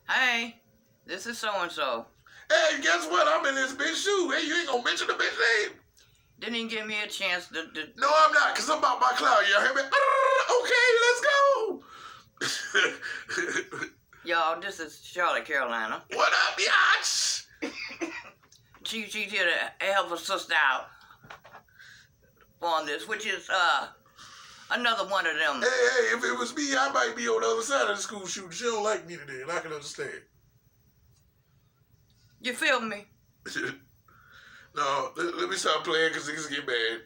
Hey, this is so-and-so. Hey, guess what? I'm in this bitch shoe. Hey, you ain't gonna mention the bitch name? Didn't even give me a chance to... No, I'm not, because I'm about my cloud. Y'all hear me? Okay, let's go. Y'all, this is Charlotte Carolina. What up, biatch? She's here to help her sister out on this, which is another one of them. Hey, if it was me, I might be on the other side of the school shooting. She don't like me today, and I can understand. You feel me? No, let me stop playing because niggas get mad.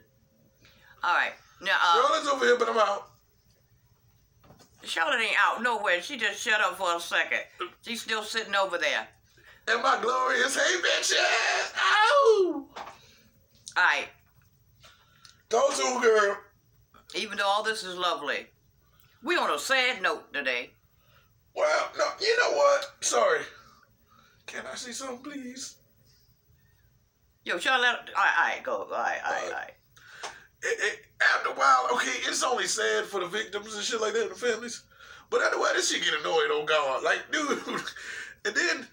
All right. Now, Charlotte's over here, but I'm out. Charlotte ain't out nowhere. She just shut up for a second. She's still sitting over there. And my glorious, hey, bitches! Ow! All right. Talk to her, girl. Even though all this is lovely, we on a sad note today. Well, no, you know what? Sorry. Can I see something, please? Yo, Charlotte, all right, go. All right. After a while, okay, it's only sad for the victims and shit like that, the families. But after a while, this shit get annoyed on God. Like, dude. And then,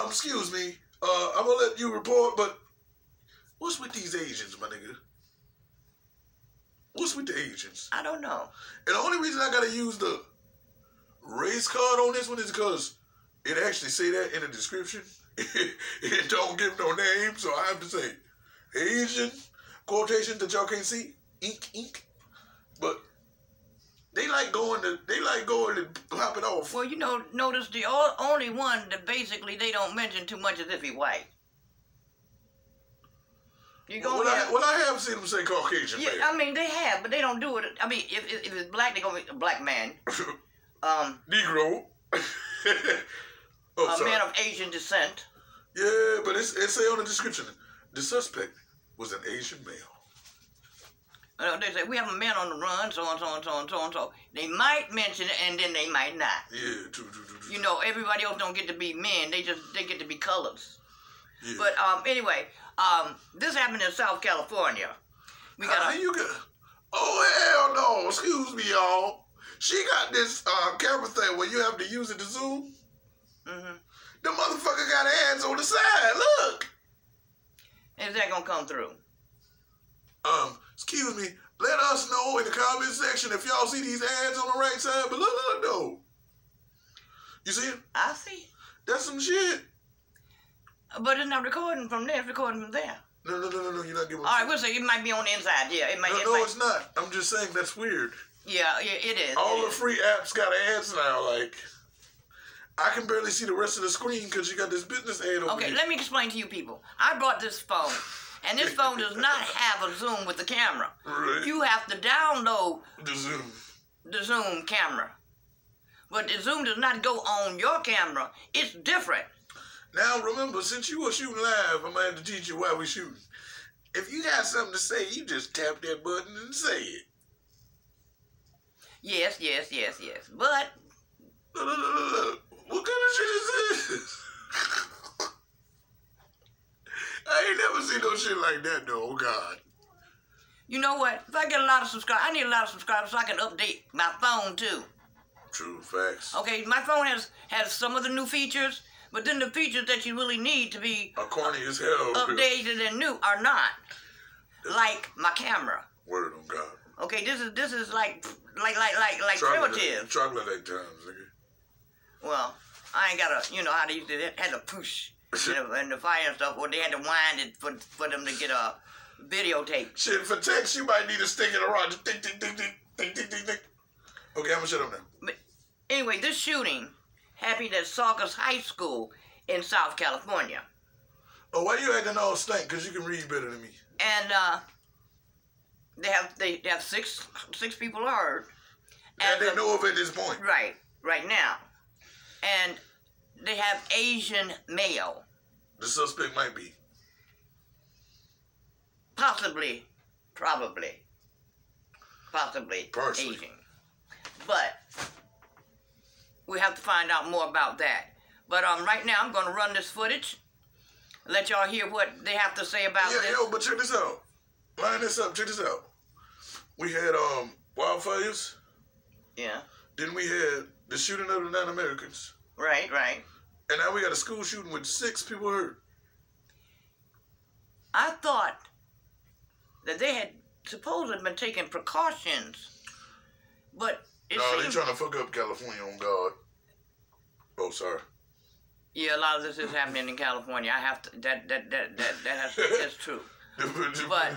excuse me, I'm gonna let you report, but what's with these Asians, my nigga? What's with the Asians? I don't know. And the only reason I gotta use the race card on this one is because it actually say that in the description. It don't give no name, so I have to say Asian quotations that y'all can't see. Ink. But they like going to pop it off. Well, you know, notice the only one that basically they don't mention too much is if he white. You go well, I have seen them say Caucasian. Yeah, man. I mean they have, but they don't do it. I mean, if it's black, they gonna be a black man. Negro. A man of Asian descent. Yeah, but it say on the description, the suspect was an Asian male. They say, we have a man on the run, so on. They might mention it, and then they might not. Yeah, true. You know, everybody else don't get to be men. They get to be colors. Yeah. But, anyway, this happened in South California. We got Oh, hell no. Excuse me, y'all. She got this camera thing where you have to use it to zoom. Mm-hmm. The motherfucker got hands on the side. Look. Is that gonna come through? Excuse me. Let us know in the comment section if y'all see these ads on the right side. But look, no. You see it? I see. That's some shit. But it's not recording from there. It's recording from there. No. You're not giving. All right, we'll say it might be on the inside. Yeah, it might. No, it's not. I'm just saying that's weird. Yeah, it is. All the free apps got ads now. Like, I can barely see the rest of the screen because you got this business ad over Okay, here. let me explain to you people. I brought this phone, and this phone does not have a zoom with the camera. Right. You have to download The zoom camera. But the zoom does not go on your camera. It's different. Now, remember, since you were shooting live, I'm going to have to teach you why we shooting. If you got something to say, you just tap that button and say it. Yes. But Look. What kind of shit is this? I ain't never seen no shit like that, though. Oh, God. you know what? If I get a lot of subscribers, I need a lot of subscribers so I can update my phone too. True facts. Okay, my phone has some of the new features, but then the features that you really need to be Corny as hell. updated and new are not. Like my camera. Word on God. Okay, this is like primitive. Chocolate times, nigga. Well, I ain't got you know how they used to had to push and the fire and stuff, or they had to wind it for them to get a videotape. Shit, for text, you might need to stick it around. Ding. Okay, I'm gonna shut up now. But anyway, this shooting happened at Saugus High School in South California. Oh, why you acting all stank? Because you can read better than me. And they have six people hurt. And they know of at this point. Right now. And they have Asian male. The suspect might be. Possibly Partially. Asian. But we have to find out more about that. But right now I'm going to run this footage. Let y'all hear what they have to say about this. Yo, but check this out. Line this up. Check this out. We had wildfires. Yeah. Then we had the shooting of the 9 Americans. Right. And now we got a school shooting with 6 people hurt. I thought that they had supposedly been taking precautions, but No, they're trying to fuck up California on God. Oh, sorry. Yeah, a lot of this is happening in California. I have to. That's true. But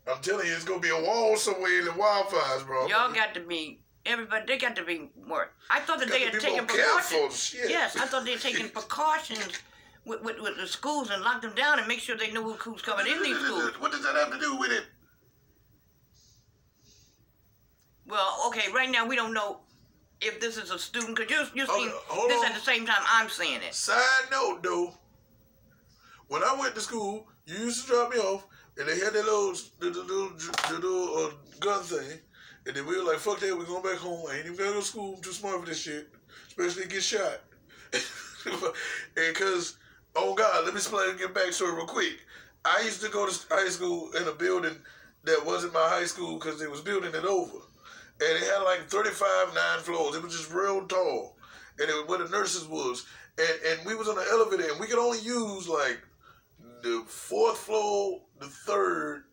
I'm telling you, it's gonna be a wall somewhere in the wildfires, bro. Y'all got to be. Everybody, they got to be more. I thought that they had taken precautions. Yes, I thought they had taken precautions with the schools and locked them down and make sure they knew who's coming in these schools. What does that have to do with it? Well, okay, right now we don't know if this is a student, because you're seeing this at the same time I'm seeing it. Side note, though, when I went to school, you used to drop me off, and they had that little gun thing, and then we were like, fuck that, we're going back home. I ain't even got to go to school. I'm too smart for this shit, especially to get shot. And because, oh God, let me explain and get backstory real quick. I used to go to high school in a building that wasn't my high school because they was building it over. And it had like 9 floors. It was just real tall. And it was where the nurses was. And we was on the elevator, and we could only use like the 4th floor, the 3rd,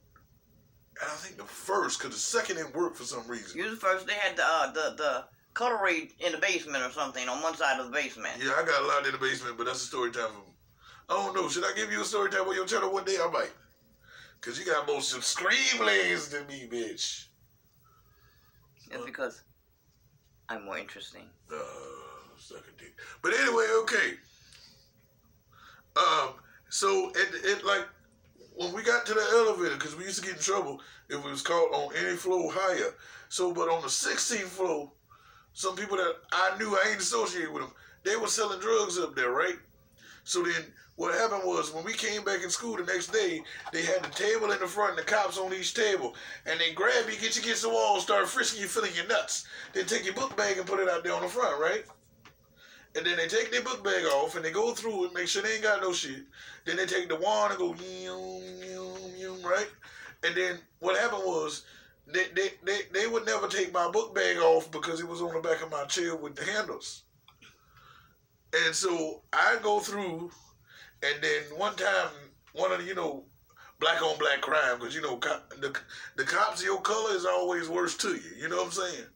and I think the 1st, because the 2nd didn't work for some reason. You was the 1st. They had the cutlery in the basement or something on one side of the basement. Yeah, I got a lot in the basement, but that's a story time for me. I don't know. Should I give you a story time on your channel one day? I might. Because you got more scream lanes than me, bitch. It's because I'm more interesting. Second dick. But anyway, okay. So it like when we got to the elevator, because we used to get in trouble if we was caught on any floor higher. So, but on the 16th floor, some people that I knew, I ain't associated with them, they were selling drugs up there, right? So then what happened was when we came back in school the next day, they had the table in the front and the cops on each table. And they grab you, get you against the wall, start frisking you, feeling your nuts. Then take your book bag and put it out there on the front, right? And then they take their book bag off and they go through it, make sure they ain't got no shit. Then they take the wand and go, right? And then what happened was they would never take my book bag off because it was on the back of my chair with the handles. And so I go through, and then one time, one of the, black on black crime, because, the cops of your color is always worse to you. You know what I'm saying?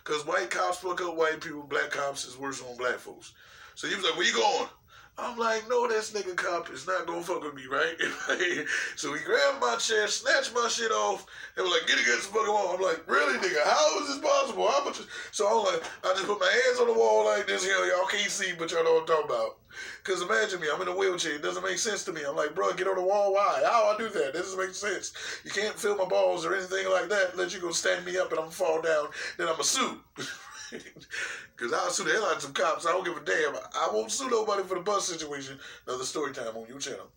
Because white cops fuck up white people, black cops is worse on black folks. So he was like, where you going? I'm like, no, this nigga cop is not gonna fuck with me, right? So he grabbed my chair, snatched my shit off, and was like, get against the fucking wall. I'm like, really, nigga? How is this possible? How much? So I'm like, I just put my hands on the wall like this here. Y'all can't see, but y'all know what I'm talking about. Because imagine me, I'm in a wheelchair. It doesn't make sense to me. I'm like, bro, get on the wall. Why? How I do that? That doesn't make sense. You can't feel my balls or anything like that. Let you go stand me up and I'm fall down. Then I'm a sue. Because I'll sue the hell out of some cops. I don't give a damn. I won't sue nobody for the bus situation. Another story time on your channel.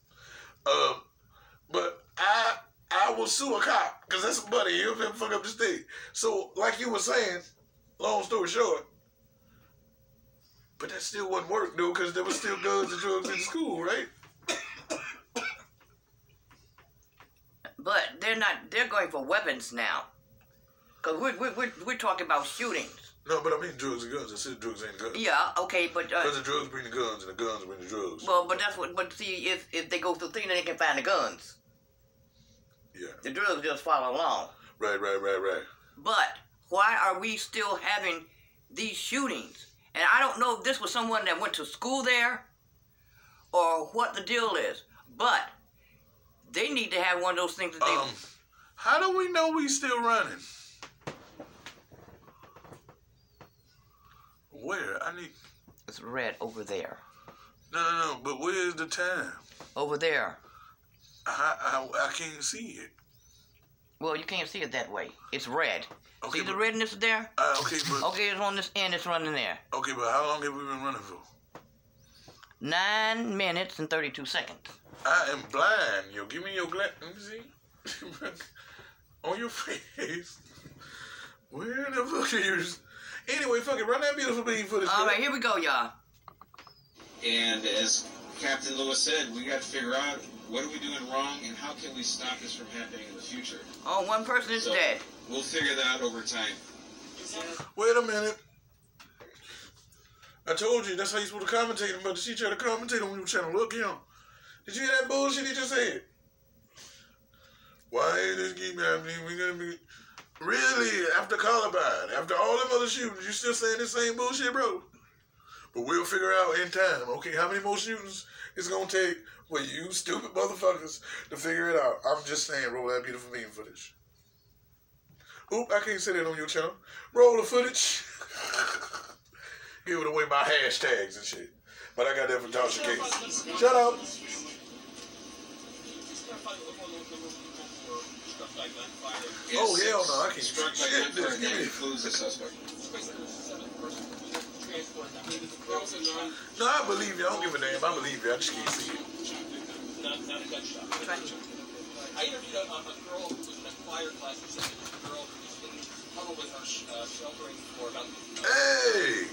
But I will sue a cop because that's a buddy. He'll fuck up this thing. So, like you were saying, long story short, but that still wouldn't work, though, because there was still guns and drugs in school, right? But they're going for weapons now. Because we're talking about shootings. No, but I mean drugs and guns. I said drugs ain't guns. Yeah, okay, but... Because the drugs bring the guns and the guns bring the drugs. Well, but that's what... But see, if they go through things, then they can find the guns. Yeah. The drugs just follow along. Right. But why are we still having these shootings? And I don't know if this was someone that went to school there or what the deal is. But they need to have one of those things that they... How do we know we still running? Where? I need... It's red over there. No, but where's the time? Over there. I can't see it. Well, you can't see it that way. It's red. Okay, see the redness there? Okay, but... Okay, it's on this end. It's running there. Okay, but how long have we been running for? 9 minutes and 32 seconds. I am blind. Yo, give me your glass. Let me see. On your face. Where the fuck are you? Anyway, fuck it. Run that beautiful bean for this. All right, here we go, y'all. And as Captain Lewis said, we got to figure out what are we doing wrong and how can we stop this from happening in the future. Oh, one person is dead. We'll figure that out over time. Wait a minute. I told you, that's how you supposed to commentate. But she tried to commentate on your channel. Look, him. Did you hear that bullshit he just said? Why ain't this keep happening? We gonna be... Really? After Columbine, after all them other shootings, you still saying the same bullshit, bro? But we'll figure out in time, okay, how many more shootings it's gonna take for you stupid motherfuckers to figure it out. I'm just saying, roll that beautiful meme footage. Oop, I can't say that on your channel. Roll the footage. Give it away by hashtags and shit. But I got that from Tasha K. Shut up. Oh, hell no, I can't struck by shit. gunfire Give me... includes the suspect. No, I believe you. I don't give a damn. I believe you. I just can't see it. Not a gunshot. I interviewed a girl who was in a choir class. Who said a girl who was in trouble with her sheltering for about Hey!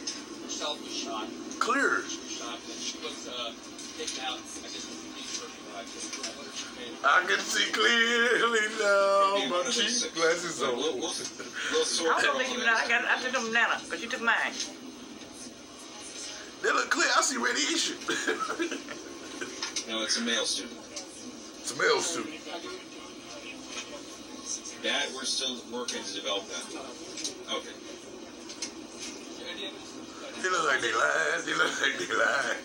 herself was shot. Clear. She was shot and she was taken out. I guess with the police for I can see clearly now. My cheek glasses on. I don't think you I took them banana, because you took mine. They look clear. I see radiation. No, it's a male student. It's a male student. That, we're still working to develop that. Okay. They look like they lied. They look like they lied.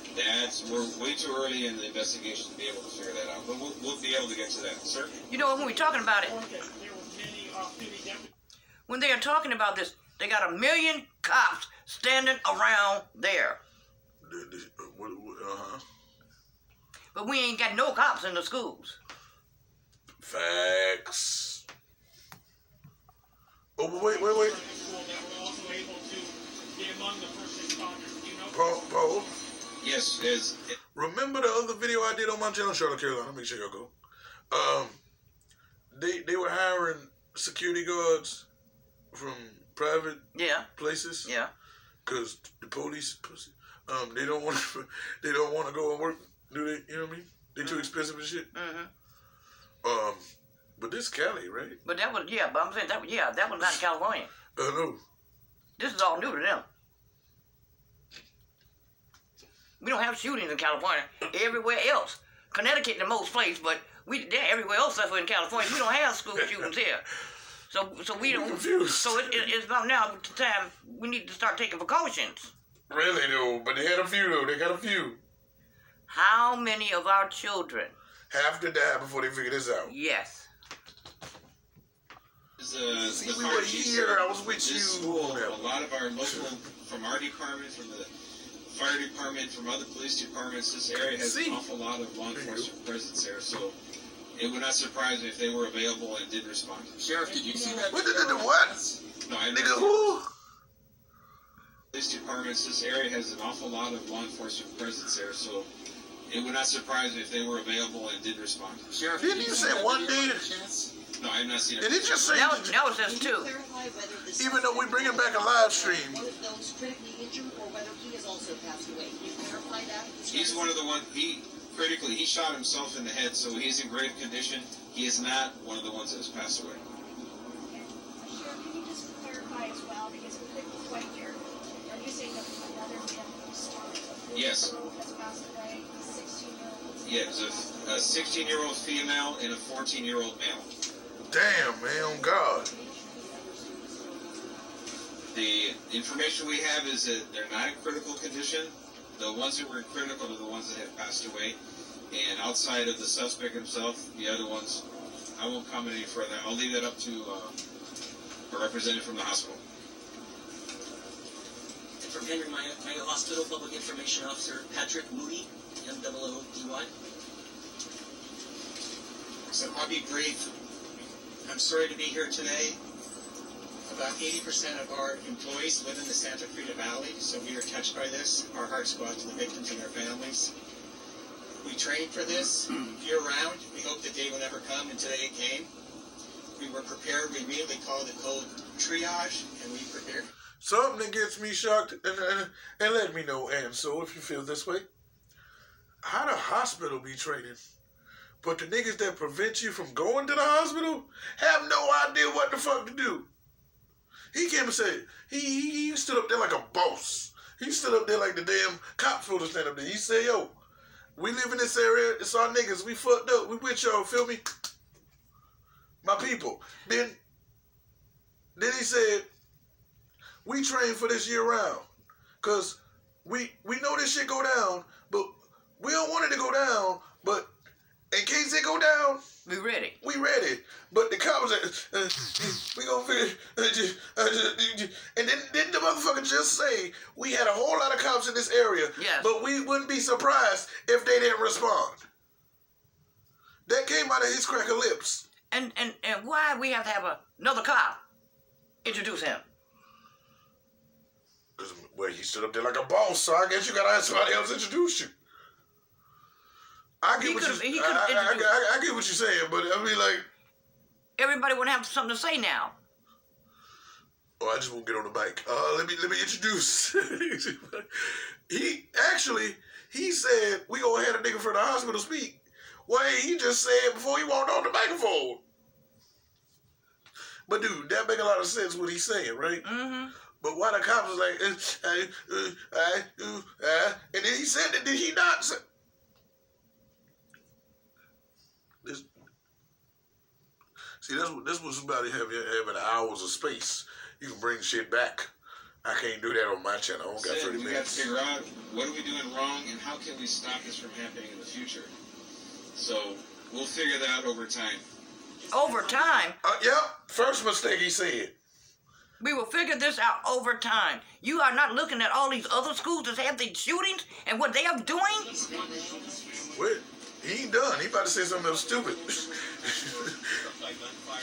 We're way too early in the investigation to be able to figure that out. But we'll be able to get to that, sir. You know, when we're talking about it, when they are talking about this, they got 1 million cops standing around there. But we ain't got no cops in the schools. Facts. Oh, wait. Paul. Yes, remember the other video I did on my channel, Charlotte, Carolina? Make sure y'all go. They were hiring security guards from private places. Yeah. Cause the police, they don't want to go and work. Do they? You know what I mean? They too expensive and shit. Mm-hmm. But this Cali, right? But that was But I'm saying that was not California. No. This is all new to them. We don't have shootings in California. Everywhere else, Connecticut the most place, but they're everywhere else except for in California. We don't have school shootings here. So we don't. Confused. So it's about now the time we need to start taking precautions. Really though, but they had a few though. They got a few. How many of our children have to die before they figure this out? Yes. See, we were here. I was with you. School, a lot of our local, from our department, from the fire department, from other police departments, this area has an awful lot of law enforcement presence there. So it would not surprise me if they were available and did respond. Sheriff, did you see that? What? No, I nigga, who? Police departments, this area has an awful lot of law enforcement presence there. So it would not surprise me if they were available and did respond. Sheriff, didn't you say one day? No, I have not seen it. Did he just say? Now it says 2. Even though we bringing back a live stream. He's one of the ones. He shot himself in the head, so he's in grave condition. He is not one of the ones that has passed away. Sheriff, can you just clarify as well, because we couldn't quite hear. Are you saying that another man has Yes. passed away, a 16-year-old? Yeah, it was a 16-year-old female and a 14-year-old male. Damn, man, on God. The information we have is that they're not in critical condition. The ones that were in critical are the ones that have passed away. And outside of the suspect himself, the other ones, I won't comment any further. I'll leave that up to a representative from the hospital. And from Henry Mayo Hospital, Public Information Officer Patrick Moody, MOODY. So I'll be brief. I'm sorry to be here today. About 80% of our employees live in the Santa Cruz Valley, so we are touched by this. Our hearts go out to the victims and their families. We trained for this year-round. We hoped the day would never come, and today it came. We were prepared. We immediately called the code triage, and we prepared. Something that gets me shocked, and let me know, and so if you feel this way, how the hospital be training? But the niggas that prevent you from going to the hospital have no idea what the fuck to do. He came and said, he stood up there like a boss. He stood up there like the damn cop supposed to stand up there. He said, yo, we live in this area. It's our niggas. We fucked up. We with y'all. Feel me? My people. Then he said, we train for this year round. Because we know this shit go down, but we don't want it to go down. But in case it go down, We ready. we ready. But the cop was like, we gonna figure, and then the motherfucker just say, we had a whole lot of cops in this area, Yes. but we wouldn't be surprised if they didn't respond. That came out of his cracker lips. And why we have to have another cop introduce him? Well, he stood up there like a boss, so I guess you gotta have somebody else introduce you. I get what you're saying, but I mean, like, Everybody would have something to say now. oh, I just won't get on the bike. Let me introduce. He said we gonna have a nigga from the hospital speak. Well, he just said before he walked on the microphone. But dude, that make a lot of sense what he's saying, right? Mm-hmm. But why the cops was like, and then he said that, did he not say? This was somebody having hours of space. You can bring shit back. I can't do that on my channel. I only got 30 We got to minutes. figure out what are we doing wrong and how can we stop this from happening in the future. So we'll figure that out over time. Over time, Yep, first mistake he said. we will figure this out over time. You are not looking at all these other schools that have these shootings and what they are doing? What? He ain't done. He about to say something else stupid.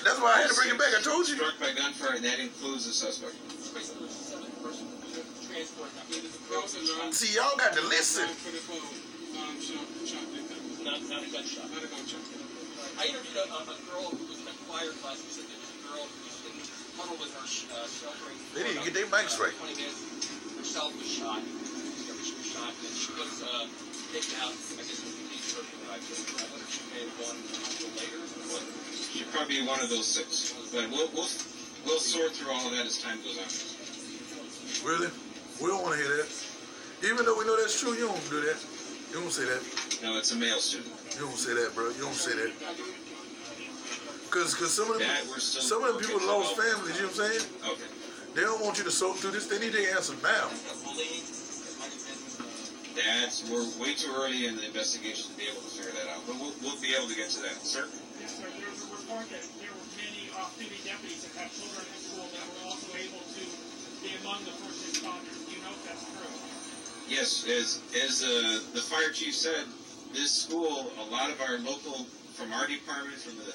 That's why I had to bring it back. I told you. Struck by gunfire, and that includes the suspect. See, y'all got to listen. Not a gunshot. I interviewed a girl who was in a choir class who said there was a girl who was in a tunnel with her sheltering. They didn't get their mics right. 20 minutes. Herself was shot. She was shot, and then she was taken out. I guess with the police or I wonder if she may have gone until later. Or what? Should probably be one of those 6. But we'll sort through all of that as time goes on. Really? We don't want to hear that. Even though we know that's true, you don't do that. You don't say that. No, it's a male student. You don't say that, bro. You don't say that. Because some of them people lost families, you know what I'm saying? Okay. They don't want you to soak through this. They need their answer now. We're way too early in the investigation to be able to figure that out. But we'll be able to get to that. Sir? Yes, sir. There's a report that there were many off-duty deputies that have children in school that were also able to be among the first responders. Do you know if that's true? Yes, as the fire chief said, this school, a lot of our local, from our department, from the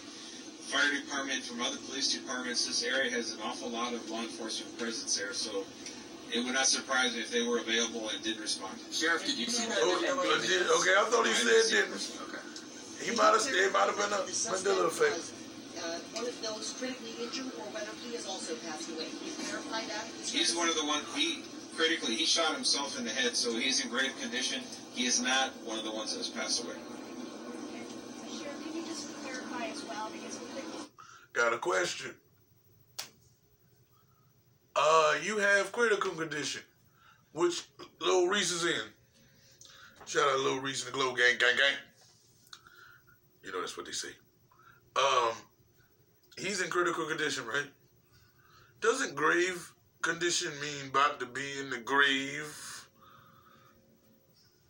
fire department, from other police departments, this area has an awful lot of law enforcement presence there, so it would not surprise me if they were available and did respond. Sheriff, did you see that? Okay, I thought he said didn't. Okay. It might have been a Mandela effect. One of those critically injured, or whether he has also passed away. Can you verify that? He's one of the ones, he shot himself in the head, so he's in grave condition. He is not one of the ones that has passed away. Sheriff, can you just clarify as well, because Got a question. You have critical condition, which Lil Reese is in. Shout out Lil Reese and the Glow Gang, gang, gang. You know that's what they say. He's in critical condition, right? Doesn't grave condition mean about to be in the grave?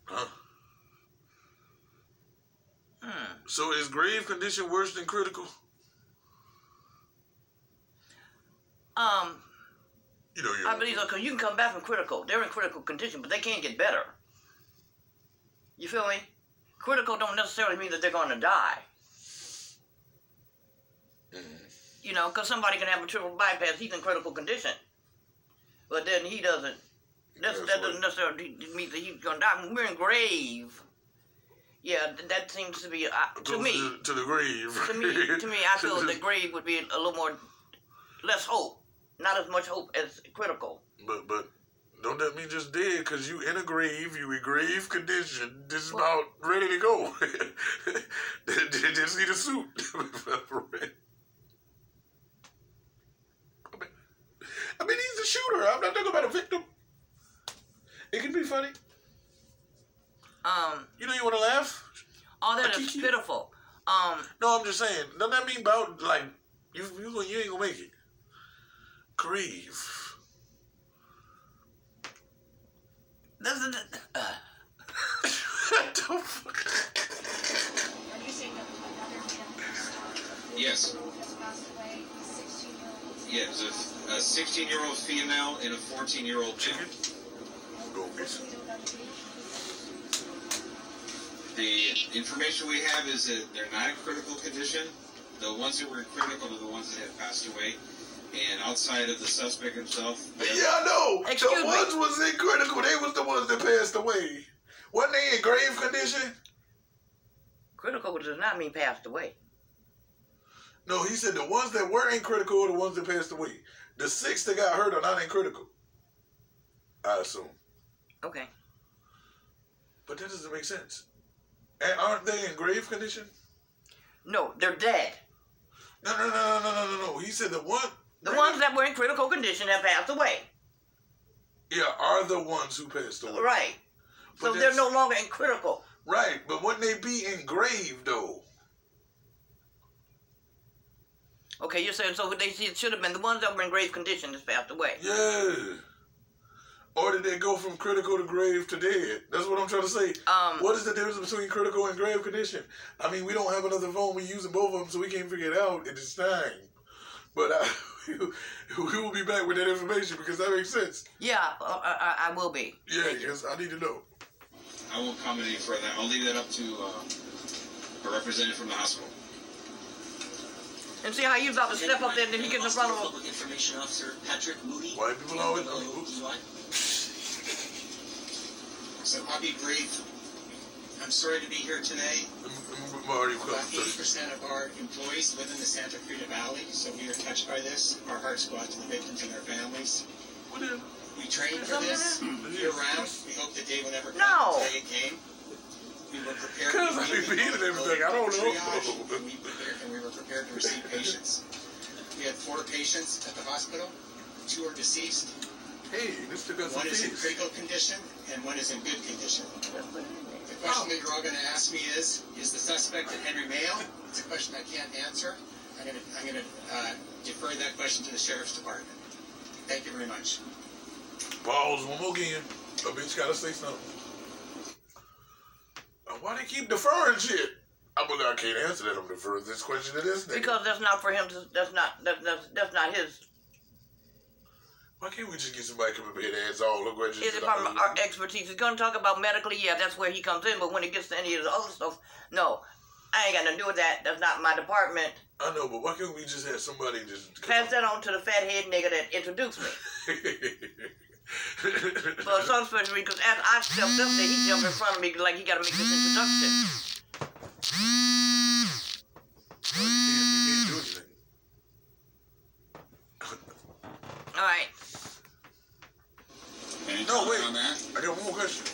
Huh? So is grave condition worse than critical? You know, I believe so, because you can come back from critical. They're in critical condition, but they can't get better. You feel me? Critical don't necessarily mean that they're going to die. You know, because somebody can have a triple bypass, he's in critical condition. But then he doesn't. That doesn't necessarily mean that he's going to die. We're in grave. Yeah, that seems to be, to me. To the grave. To me, I feel the grave would be a little more, less hope. Not as much hope as critical. But don't that mean just dead? Because you in a grave, you in grave condition. This is about ready to go. They just need a suit. I mean, he's a shooter. I'm not talking about a victim. It can be funny. You know, you want to laugh? All that is pitiful. No, I'm just saying. Doesn't that mean about like you ain't gonna make it? Grieve. Doesn't What the fuck? Are you saying that another family star Yes. has passed away, a 16-year-old? Yes, a 16-year-old female and a 14-year-old chicken. Go get some. The information we have is that they're not in critical condition. The ones that were in critical are the ones that have passed away. And outside of the suspect himself, Yeah, I know. Excuse the me. ones was in critical. They was the ones that passed away. Wasn't they in grave condition? critical does not mean passed away. No, he said the ones that were in critical are the ones that passed away. The 6 that got hurt are not in critical. I assume. Okay. But that doesn't make sense. And aren't they in grave condition? No, they're dead. No. He said the ones that were in critical condition have passed away. Yeah, are the ones who passed away. Right. So But they're no longer in critical. Right, but wouldn't they be in grave though? Okay, you're saying so they should have been the ones that were in grave condition that's passed away. Yeah. Or did they go from critical to grave to dead? That's what I'm trying to say. What is the difference between critical and grave condition? I mean, we don't have another phone. We're using both of them, so we can't figure it out at this time. But we will be back with that information because that makes sense. Yeah, I will be. Yeah, yes, I need to know. I won't comment any further. I'll leave that up to a representative from the hospital. And see how you about to step up there and then he gets in front of him. Public Information Officer Patrick Moody. White people always know. So I'll be brief. I'm sorry to be here today. About 80% of our employees live in the Santa Cruz Valley, so we are touched by this. Our hearts go out to the victims and their families. We trained for this year-round. We hope the day will never come. No. Today it came. We were prepared. Because I be beating everything. I don't know. And we were prepared to receive patients. We had 4 patients at the hospital. 2 are deceased. Hey, this took us One is in face. critical condition and one is in good condition. The question that you're all going to ask me is the suspect at Henry Mayo? It's a question I can't answer. I'm going to defer that question to the Sheriff's Department. Thank you very much. Pause one more again. A bitch gotta say something. Why they keep deferring shit? I can't answer that. I'm deferring this question to this nigga. Because that's not for him to, that's not his. Why can't we just get somebody to come up here and answer all the questions? It's part of our expertise. He's going to talk about medically, yeah, that's where he comes in. But when it gets to any of the other stuff, no. I ain't got nothing to do with that. That's not my department. I know, but why can't we just have somebody just... Pass that on to the fathead nigga that introduced me. For some special reason, because as I stepped up there, he jumped in front of me like he got to make this introduction. No, you can't do anything. All right. No, wait. I got one more question.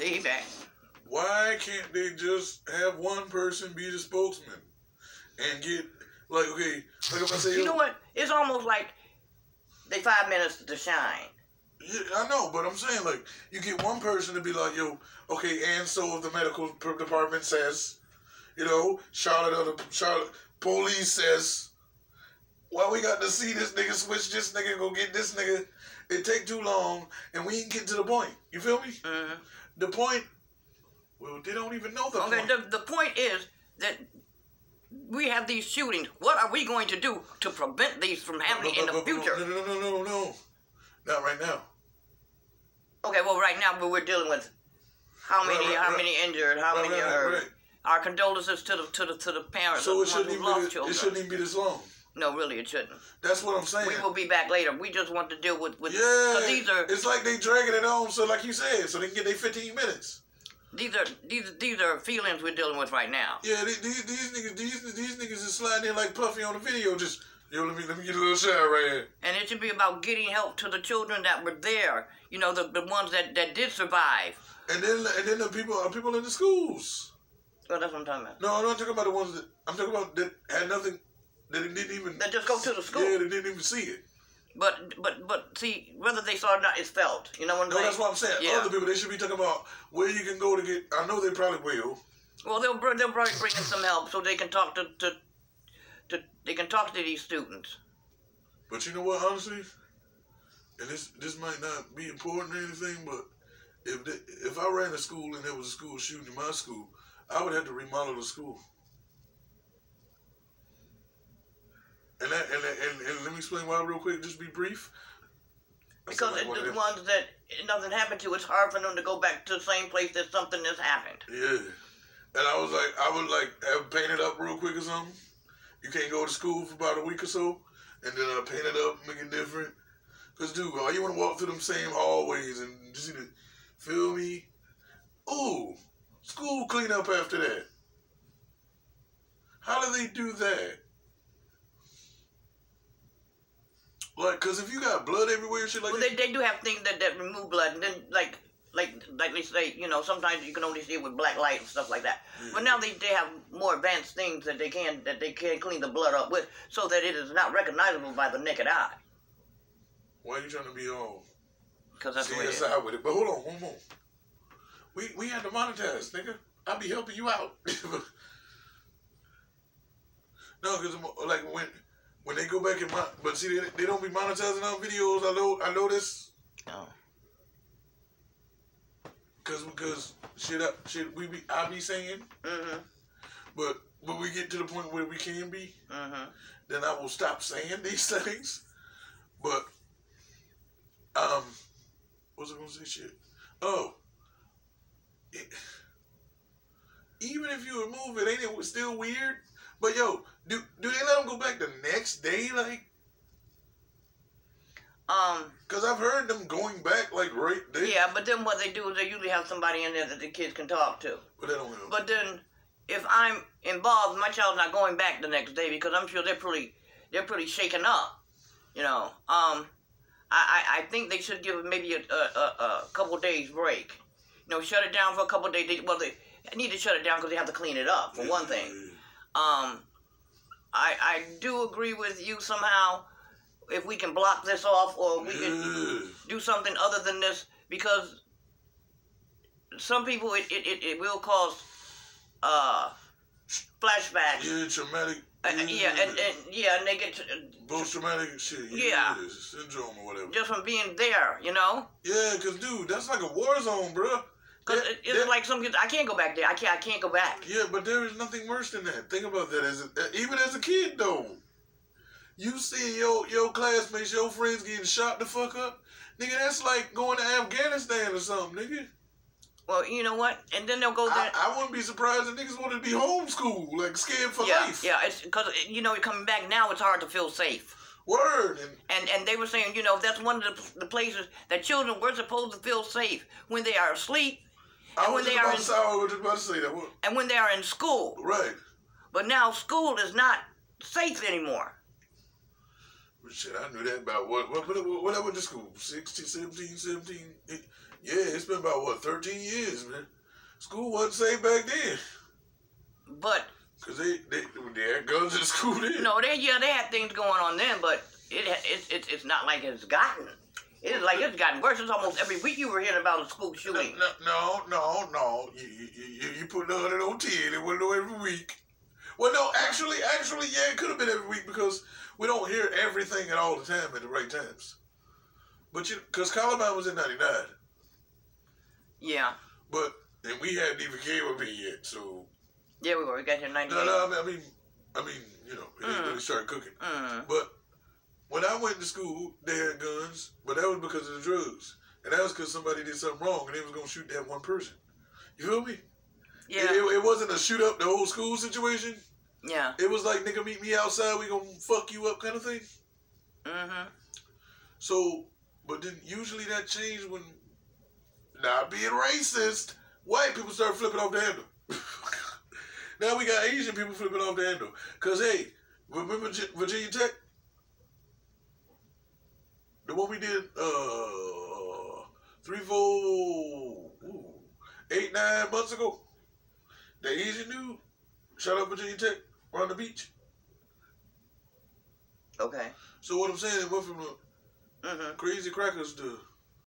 He back. Why can't they just have one person be the spokesman and get, like, okay, like if I say... You know what? It's almost like they 5 minutes to shine. Yeah, I know, but I'm saying, like, you get one person to be like, yo, okay, and so if the medical department says, you know, Charlotte police says, well, we got to see this nigga switch this nigga, go get this nigga. It take too long, and we ain't get to the point. You feel me? Mm-hmm. The point, well, they don't even know the point. Okay, the point is that we have these shootings. What are we going to do to prevent these from happening in the future? No. Not right now. Okay, well, right now we're dealing with how many injured, how many are hurt. Right. Our condolences to the parents So of the ones who lost children. It shouldn't even be this long. No, really, it shouldn't. That's what I'm saying. We will be back later. We just want to deal with yeah. These are. It's like they dragging it on, so like you said, so they can get their 15 minutes. These are feelings we're dealing with right now. Yeah, these niggas is sliding in like Puffy on the video. Just let me get a little shot right here. And it should be about getting help to the children that were there. You know, the ones that did survive. And then the people in the schools. Well, that's what I'm talking about. No, I'm not talking about the ones that had nothing. That didn't even. That just go to the school. Yeah, they didn't even see it. But see, whether they saw it or not, it's felt. You know what I'm No, saying? that's what I'm saying. Yeah. Other people, they should be talking about where you can go to get. I know they probably will. Well, they'll probably bring in some help so they can talk to they can talk to these students. But you know what, honestly, and this might not be important or anything, but if I ran a school and there was a school shooting in my school, I would have to remodel the school. And let me explain why real quick. Just be brief. Because the ones that nothing happened to, it's hard for them to go back to the same place that something has happened. Yeah. And I would like have painted up real quick or something. You can't go to school for about a week or so, and then I paint it up, make it different. Cause dude, all you want to walk through them same hallways and just feel me? Ooh, school clean up after that. How do they do that? Like, cause if you got blood everywhere and shit like Well, that. they do have things that remove blood, and then like they say, you know, sometimes you can only see it with black light and stuff like that. Yeah. But now they have more advanced things that they can clean the blood up with, so that it is not recognizable by the naked eye. Why are you trying to be all Because that's the way it is. CSI with it? But hold on, one more. We had to monetize, nigga. I'll be helping you out. No, because like when they go back and but see they don't be monetizing our videos. I know this. No. Because I be saying. Mm-hmm. But we get to the point where we can be. Mm-hmm. Then I will stop saying these things. But what was I gonna say? Shit. Oh. Even if you remove it, ain't it still weird? But yo, do they let them go back the next day, like? Cause I've heard them going back like right there. Yeah, but then what they do is they usually have somebody in there that the kids can talk to. But they don't help. But then, if I'm involved, my child's not going back the next day because I'm sure they're pretty shaken up. You know. I think they should give maybe a couple days break. You know, shut it down for a couple days. They need to shut it down because they have to clean it up, for one thing. I do agree with you somehow if we can block this off or we can do something other than this, because some people it will cause flashbacks. Yeah, traumatic. And they get post-traumatic shit. Yeah. Syndrome or whatever. Just from being there, you know. Yeah, cause dude, that's like a war zone, bro. Cause it's like some kids. I can't go back there. I can't go back. Yeah, but there is nothing worse than that. Think about that even as a kid though. You see your classmates, your friends getting shot the fuck up, nigga. That's like going to Afghanistan or something, nigga. Well, you know what? And then they'll go there. I wouldn't be surprised if niggas wanted to be homeschooled, like scared for life. Yeah, it's because you know, coming back now, it's hard to feel safe. Word. And they were saying, you know, that's one of the places that children were supposed to feel safe when they are asleep. I was just about to say that. And when they are in school. Right. But now school is not safe anymore. Shit, I knew that about what I went to school, 16, 17. Yeah, it's been about 13 years, man. School wasn't safe back then. But cause they had guns in the school then. No, they had things going on then, but it's not like it's gotten. It's like it's gotten worse. It's almost every week you were hearing about a school shooting. No. You put 100 on 10. It wasn't every week. Well, no, actually, yeah, it could have been every week because we don't hear everything at all the time at the right times. But because Columbine was in 99. Yeah. And we hadn't even came up here yet, so. Yeah, we were. We got here in 98. No, I mean, you know, it didn't really start cooking. But when I went to school, they had guns, but that was because of the drugs. And that was because somebody did something wrong and they was going to shoot that one person. You feel me? Yeah. It wasn't a shoot up the whole school situation. Yeah. It was like, nigga, meet me outside, we gonna fuck you up kind of thing. Mm-hmm. So, but then usually that changed when, not being racist, white people start flipping off the handle. Now we got Asian people flipping off the handle. Because, hey, remember Virginia Tech? The one we did 8, 9 months ago. The Asian dude shot up Virginia Tech on the beach. Okay. So what I'm saying, it went from Mm-hmm. Crazy Crackers, the